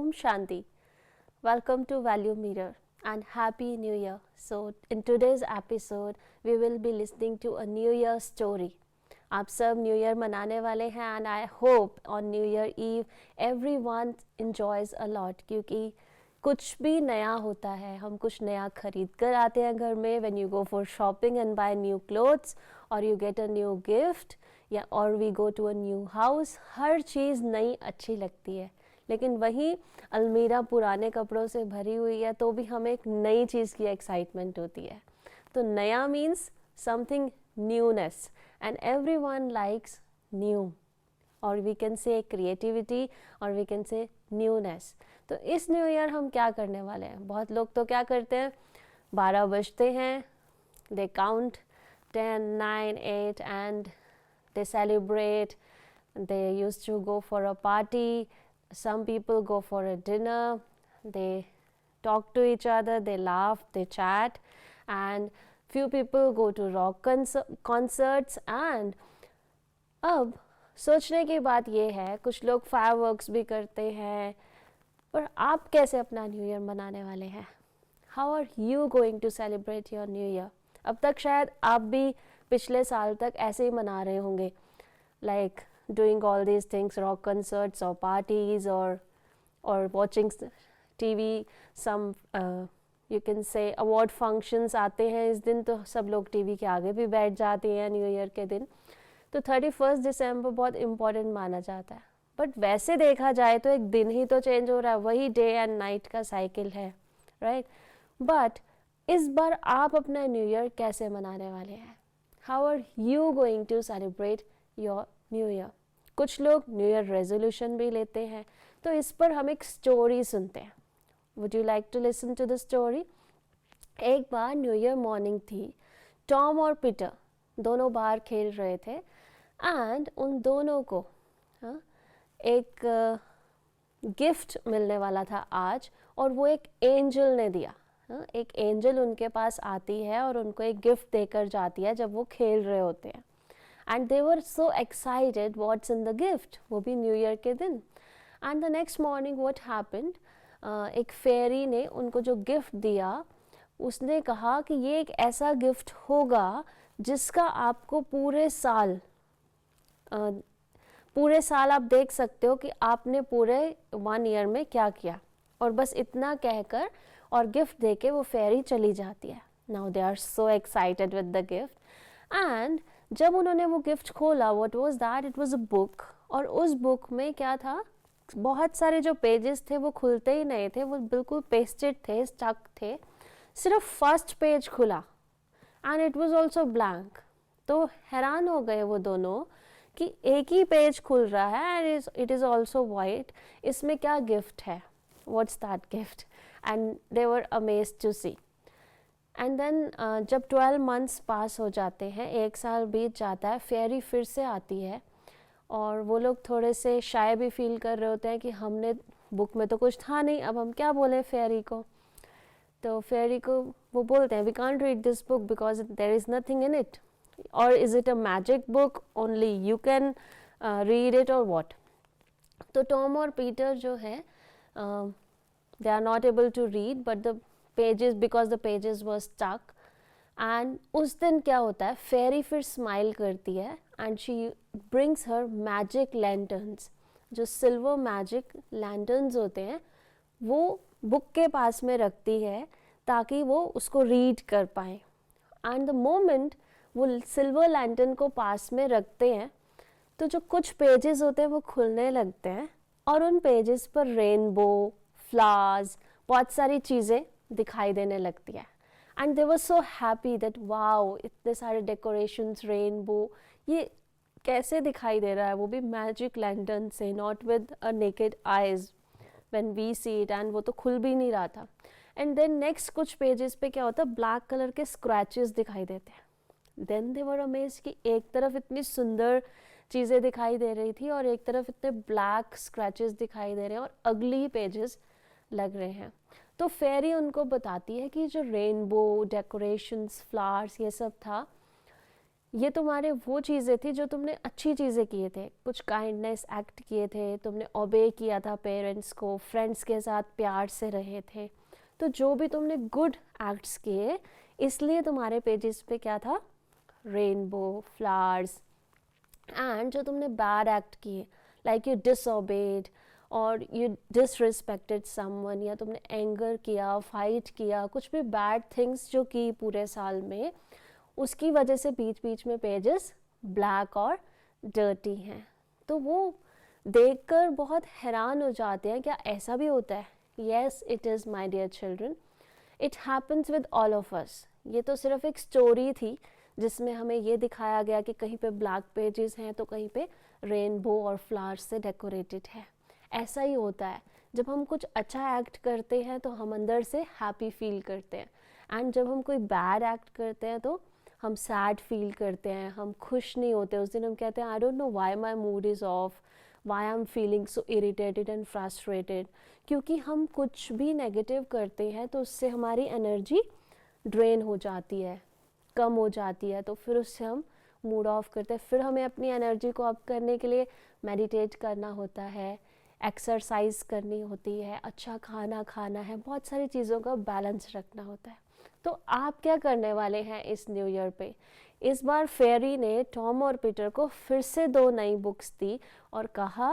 Om Shanti. Welcome to Value Mirror and Happy New Year. So, in today's episode, we will be listening to a New Year story. आप सब new year मनाने वाले हैं and I hope on new year eve everyone enjoys a lot, क्योंकि कुछ भी नया होता है, हम कुछ नया खरीद कर आते हैं घर में. When you go for shopping and buy new clothes और you get a new gift या और we go to a new house, हर चीज़ नई अच्छी लगती है. लेकिन वहीं अलमीरा पुराने कपड़ों से भरी हुई है तो भी हमें एक नई चीज़ की एक्साइटमेंट होती है. तो नया means something newness and everyone likes new, or we can say creativity, or we can say newness. तो इस न्यू ईयर हम क्या करने वाले हैं? बहुत लोग तो क्या करते हैं, 12 बजते हैं, they count 10, 9, 8 and they celebrate. They used to go for a party. Some people go for a dinner. They talk to each other, they laugh, they chat, and few people go to rock concerts. And अब सोचने की बात ये है, कुछ लोग fireworks भी करते हैं, पर आप कैसे अपना न्यू ईयर मनाने वाले हैं? How are you going to celebrate your new year? अब तक शायद आप भी पिछले साल तक ऐसे ही मना रहे होंगे, like doing all these things, rock concerts और पार्टीज और watching TV. Some you can say award functions आते हैं इस दिन, तो सब लोग टीवी के आगे भी बैठ जाते हैं न्यू ईयर के दिन. तो 31 दिसंबर बहुत इम्पॉर्टेंट माना जाता है. बट वैसे देखा जाए तो एक दिन ही तो चेंज हो रहा है, वही डे एंड नाइट का साइकिल है, राइट? बट इस बार आप अपना न्यू ईयर कैसे मनाने वाले हैं? How are you going to celebrate your new year? कुछ लोग न्यू ईयर रेजोल्यूशन भी लेते हैं. तो इस पर हम एक स्टोरी सुनते हैं. Would you like to listen to the story? एक बार न्यू ईयर मॉर्निंग थी. टॉम और पीटर दोनों बाहर खेल रहे थे एंड उन दोनों को एक गिफ्ट मिलने वाला था आज, और वो एक एंजल ने दिया. एक एंजल उनके पास आती है और उनको एक गिफ्ट देकर जाती है जब वो खेल रहे होते हैं. And they were so excited what's in the gift, वो भी न्यू ईयर के दिन. And the next morning what happened, एक फेरी ने उनको जो गिफ्ट दिया, उसने कहा कि ये एक ऐसा गिफ्ट होगा जिसका आपको पूरे साल आप देख सकते हो कि आपने पूरे 1 ईयर में क्या किया. और बस इतना कहकर और गिफ्ट देके वो फेरी चली जाती है. Now they are so excited with the gift. And जब उन्होंने वो गिफ्ट खोला, what was that? It was a book. और उस बुक में क्या था, बहुत सारे जो पेजेस थे वो खुलते ही नहीं थे, वो बिल्कुल पेस्टेड थे, स्टक थे. सिर्फ फर्स्ट पेज खुला and it was also blank. तो हैरान हो गए वो दोनों कि एक ही पेज खुल रहा है and it is also white, इसमें क्या गिफ्ट है? What's that gift? And they were amazed to see. And then जब 12 मंथ्स पास हो जाते हैं, 1 साल बीत जाता है, फेरी फिर से आती है और वो लोग थोड़े से शाय भी फील कर रहे होते हैं कि हमने बुक में तो कुछ था नहीं, अब हम क्या बोलें फेरी को. तो फेरी को वो बोलते हैं, we can't read this book because there is nothing in it, और is it a magic book, only you can read it और व्हाट. तो टॉम और पीटर जो है, they are not able to read but the pages, because the pages were stuck. And उस दिन क्या होता है, फेरी फिर स्माइल करती है and she brings her magic lanterns. जो सिल्वर मैजिक लैंटर्न्स होते हैं वो बुक के पास में रखती है ताकि वो उसको रीड कर पाए. एंड द मोमेंट वो सिल्वर लैंटर्न को पास में रखते हैं तो जो कुछ पेजेस होते हैं वो खुलने लगते हैं और उन पेजेस पर रेनबो, फ्लावर्स, बहुत सारी चीज़ें दिखाई देने लगती है. And they were so happy that wow, इतने सारे डेकोरेशंस, रेनबो, ये कैसे दिखाई दे रहा है, वो भी मैजिक लैंटर्न से, not with a naked eyes when we see it. And वो तो खुल भी नहीं रहा था. एंड देन नेक्स्ट कुछ पेजेस पे क्या होता है, ब्लैक कलर के स्क्रैचेस दिखाई देते हैं. देन दे वर अमेज्ड कि एक तरफ इतनी सुंदर चीज़ें दिखाई दे रही थी और एक तरफ इतने ब्लैक स्क्रैचेस दिखाई दे रहे हैं और अगली पेजेस लग रहे हैं. तो फेरी उनको बताती है कि जो रेनबो, डेकोरेशंस, फ्लावर्स, ये सब था, ये तुम्हारे वो चीज़ें थी जो तुमने अच्छी चीज़ें किए थे, कुछ काइंडनेस एक्ट किए थे, तुमने ओबे किया था पेरेंट्स को, फ्रेंड्स के साथ प्यार से रहे थे। तो जो भी तुमने गुड एक्ट्स किए, इसलिए तुम्हारे पेजेस पे क्या था, रेनबो, फ्लावर्स। एंड जो तुमने बैड एक्ट किए, लाइक यू डिसओबेड और यू डिसरिस्पेक्टेड समवन, या तुमने एंगर किया, फाइट किया, कुछ भी बैड थिंग्स जो की पूरे साल में, उसकी वजह से बीच बीच में पेजेस ब्लैक और डर्टी हैं। तो वो देखकर बहुत हैरान हो जाते हैं, क्या ऐसा भी होता है? Yes, it is my dear children, it happens with all of us. ये तो सिर्फ एक स्टोरी थी जिसमें हमें ये दिखाया गया कि कहीं पे ब्लैक पेजेस हैं तो कहीं पे रेनबो और फ्लावर्स से डेकोरेटेड है। ऐसा ही होता है, जब हम कुछ अच्छा एक्ट करते हैं तो हम अंदर से हैप्पी फील करते हैं, एंड जब हम कोई बैड एक्ट करते हैं तो हम सैड फील करते हैं, हम खुश नहीं होते। उस दिन हम कहते हैं I don't know why my mood is of, why I am feeling so irritated and frustrated. क्योंकि हम कुछ भी नेगेटिव करते हैं तो उससे हमारी एनर्जी ड्रेन हो जाती है, कम हो जाती है, तो फिर उससे हम मूड ऑफ करते हैं। फिर हमें अपनी एनर्जी को अप करने के लिए मेडिटेट करना होता है, एक्सरसाइज करनी होती है, अच्छा खाना खाना है, बहुत सारी चीज़ों का बैलेंस रखना होता है। तो आप क्या करने वाले हैं इस न्यू ईयर पे? इस बार फेरी ने टॉम और पीटर को फिर से 2 नई बुक्स दी और कहा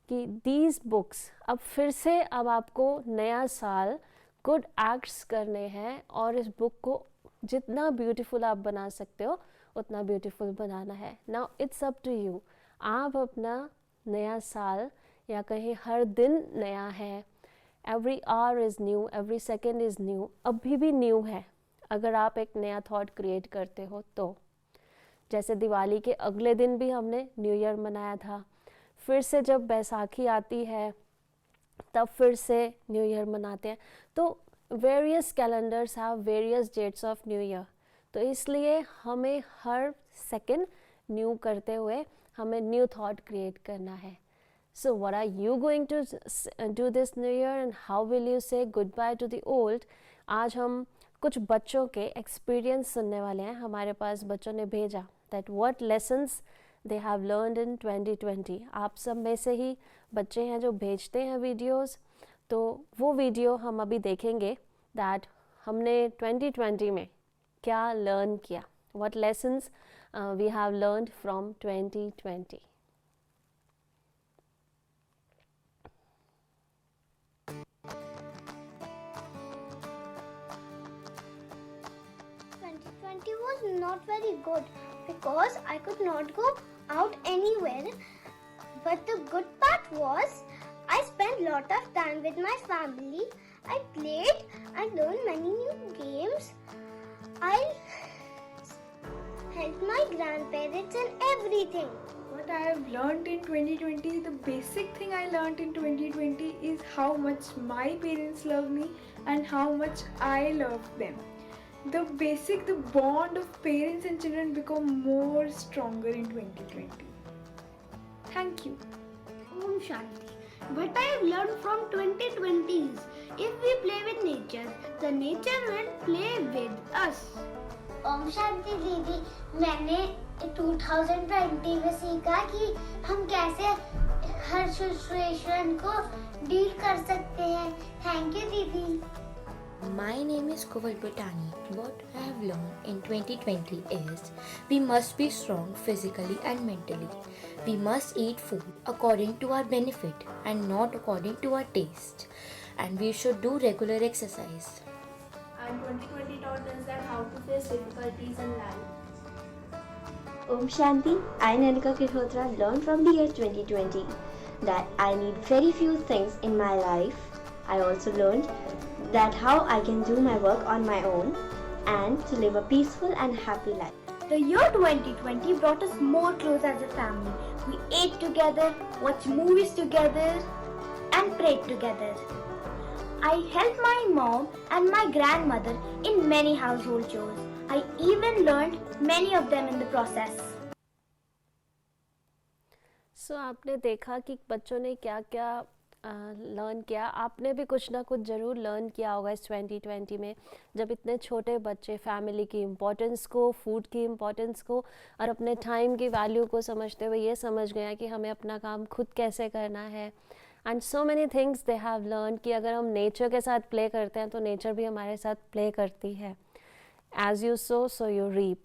कि दीज बुक्स, अब फिर से अब आपको नया साल गुड एक्ट्स करने हैं और इस बुक को जितना ब्यूटीफुल आप बना सकते हो उतना ब्यूटीफुल बनाना है। Now it's up to you. आप अपना नया साल, या कहीं हर दिन नया है, every hour is new, every second is new, अभी भी न्यू है अगर आप एक नया थॉट क्रिएट करते हो तो। जैसे दिवाली के अगले दिन भी हमने न्यू ईयर मनाया था, फिर से जब बैसाखी आती है तब फिर से न्यू ईयर मनाते हैं। तो various calendars have various dates of new year, तो इसलिए हमें हर सेकेंड न्यू करते हुए हमें न्यू थॉट क्रिएट करना है। So what are you going to do this new year and how will you say goodbye to the old? आज हम कुछ बच्चों के एक्सपीरियंस सुनने वाले हैं। हमारे पास बच्चों ने भेजा that what lessons they have learned in 2020। आप सब में से ही बच्चे हैं जो भेजते हैं वीडियोस, तो वो वीडियो हम अभी देखेंगे that हमने 2020 में क्या लर्न किया, what lessons we have learned from 2020। Was not very good because I could not go out anywhere. But the good part was I spent lot of time with my family. I played, I learned many new games. I helped my grandparents and everything. What I have learned in 2020, the basic thing I learned in 2020 is how much my parents love me and how much I love them. The bond of parents and children become more stronger in 2020. Thank you. Om Shanti. What I have learned from 2020 is if we play with nature, the nature will play with us. Om Shanti दीदी, मैंने 2020 में सीखा कि हम कैसे हर situation को deal कर सकते हैं। थैंक यू दीदी। My name is Koval Bhutani. What I have learned in 2020 is we must be strong physically and mentally. We must eat food according to our benefit and not according to our taste. And we should do regular exercise. And 2020 taught us that how to face difficulties in life. Om Shanti, I Nanika Kirhotra learned from the year 2020 that I need very few things in my life. I also learned that how I can do my work on my own and to live a peaceful and happy life. The year 2020 brought us more close as a family. We ate together, watched movies together and prayed together. I helped my mom and my grandmother in many household chores. I even learned many of them in the process. So आपने देखा कि बच्चों ने क्या क्या learn किया, आपने भी कुछ ना कुछ ज़रूर लर्न किया होगा इस 2020 में, जब इतने छोटे बच्चे फैमिली की इम्पोर्टेंस को, फूड की इम्पोर्टेंस को और अपने टाइम की वैल्यू को समझते हुए ये समझ गया कि हमें अपना काम खुद कैसे करना है. And so many things they have learn कि अगर हम नेचर के साथ प्ले करते हैं तो नेचर भी हमारे साथ प्ले करती है. As you sow so you reap.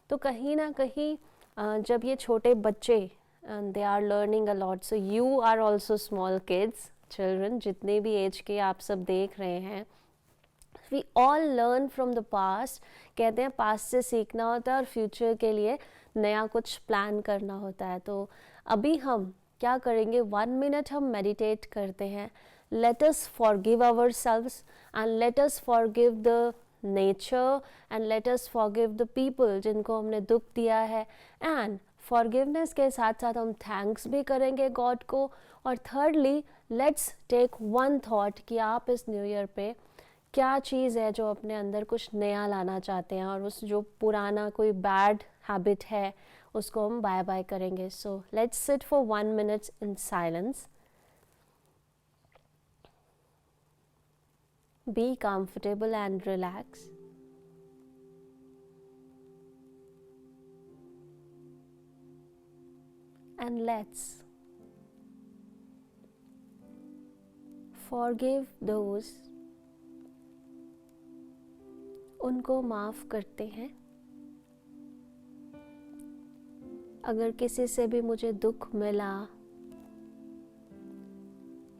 तो कहीं ना कहीं जब ये छोटे बच्चे they are learning a lot, so you are also small kids, children, जितने भी एज के आप सब देख रहे हैं, we all learn from the past. कहते हैं पास्ट से सीखना होता है और फ्यूचर के लिए नया कुछ प्लान करना होता है. तो अभी हम क्या करेंगे, 1 मिनट हम मेडिटेट करते हैं. Let us forgive ourselves and let us forgive the nature and let us forgive the people जिनको हमने दुख दिया है. एंड फॉरगिवनेस के साथ साथ हम थैंक्स भी करेंगे गॉड को. और thirdly, let's take one thought कि आप इस न्यू ईयर पे क्या चीज़ है जो अपने अंदर कुछ नया लाना चाहते हैं, और उस जो पुराना कोई बैड हैबिट है उसको हम बाय बाय करेंगे. So let's sit for 1 minute in silence. Be comfortable and relax. And let's forgive those. उनको माफ़ करते हैं. अगर किसी से भी मुझे दुख मिला,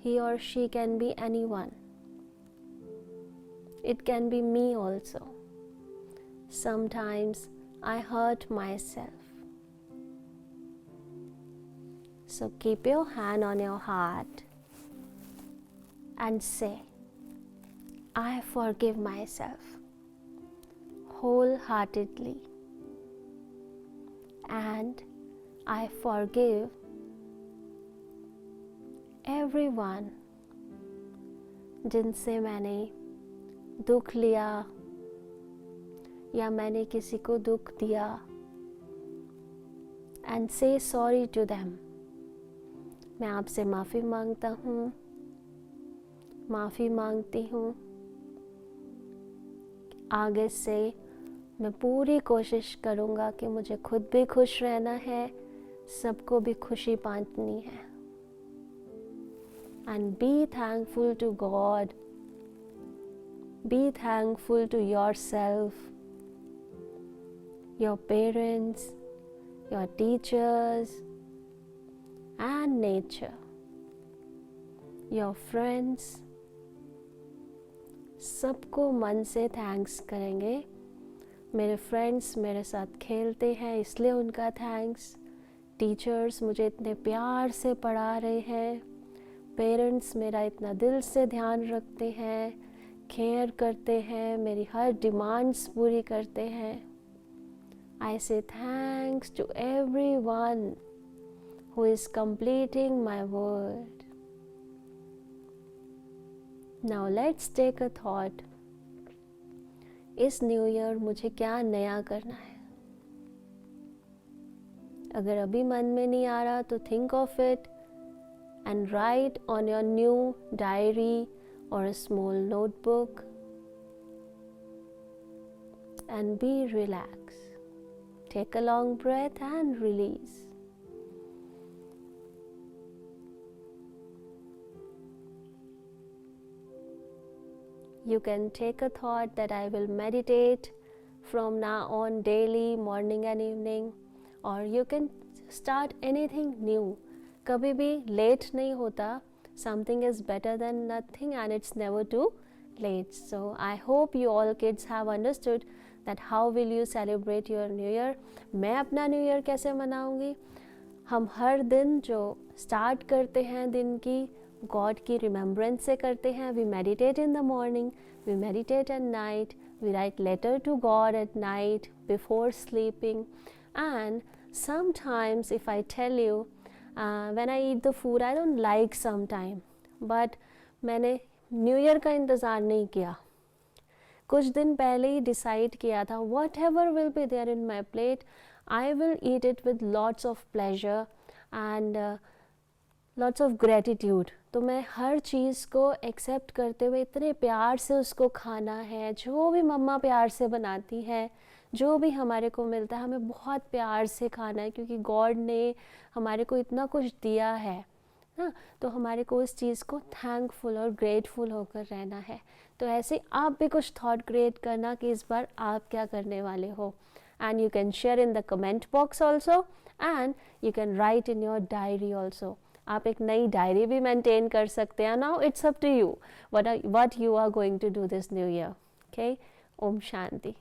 he or she can be anyone. It can be me also. Sometimes I hurt myself. So keep your hand on your heart and say, I forgive myself wholeheartedly, and I forgive everyone जिनसे मैंने दुख लिया या मैंने किसी को दुख दिया. एंड से सॉरी टू देम. मैं आपसे माफ़ी मांगता हूँ, माफ़ी मांगती हूँ. आगे से मैं पूरी कोशिश करूँगा कि मुझे खुद भी खुश रहना है, सबको भी खुशी बांटनी है. And be thankful to God. Be thankful to yourself, your parents, your teachers, and nature, your friends. सबको मन से थैंक्स करेंगे. मेरे फ्रेंड्स मेरे साथ खेलते हैं इसलिए उनका थैंक्स. टीचर्स मुझे इतने प्यार से पढ़ा रहे हैं. पेरेंट्स मेरा इतना दिल से ध्यान रखते हैं, केयर करते हैं, मेरी हर डिमांड्स पूरी करते हैं. I say thanks to everyone who is completing my world. Now let's take a thought. इस न्यू ईयर मुझे क्या नया करना है. अगर अभी मन में नहीं आ रहा तो think of it and right on your new diary or a small notebook, and be relaxed. Take a long breath and release. You can take a thought that I will meditate from now on daily, morning and evening, or you can start anything new. कभी भी late नहीं होता. Something is better than nothing, and it's never too late. So I hope you all kids have understood that how will you celebrate your new year. मैं अपना new year कैसे मनाऊंगी. हम हर दिन जो स्टार्ट करते हैं दिन की गॉड की रिमेम्बरेंस से करते हैं. We meditate in the morning, we meditate at night, we write letter to God at night before sleeping. And sometimes if I tell you, when I eat the food I don't like sometime, but मैंने new year का इंतज़ार नहीं किया. कुछ दिन पहले ही decide किया था whatever will be there in my plate I will eat it with lots of pleasure. And lots of gratitude. तो मैं हर चीज़ को एक्सेप्ट करते हुए इतने प्यार से उसको खाना है, जो भी मम्मा प्यार से बनाती हैं, जो भी हमारे को मिलता है हमें बहुत प्यार से खाना है, क्योंकि गॉड ने हमारे को इतना कुछ दिया है ना, तो हमारे को उस चीज़ को थैंकफुल और ग्रेटफुल होकर रहना है। तो ऐसे आप भी कुछ थॉट क्रिएट करना कि इस बार आप क्या करने वाले हो, and you can share in the comment box also, and you can write in your diary also. आप एक नई डायरी भी मेंटेन कर सकते हैं। Now it's up to you what you are going to do this new year. Okay, ओम शांति।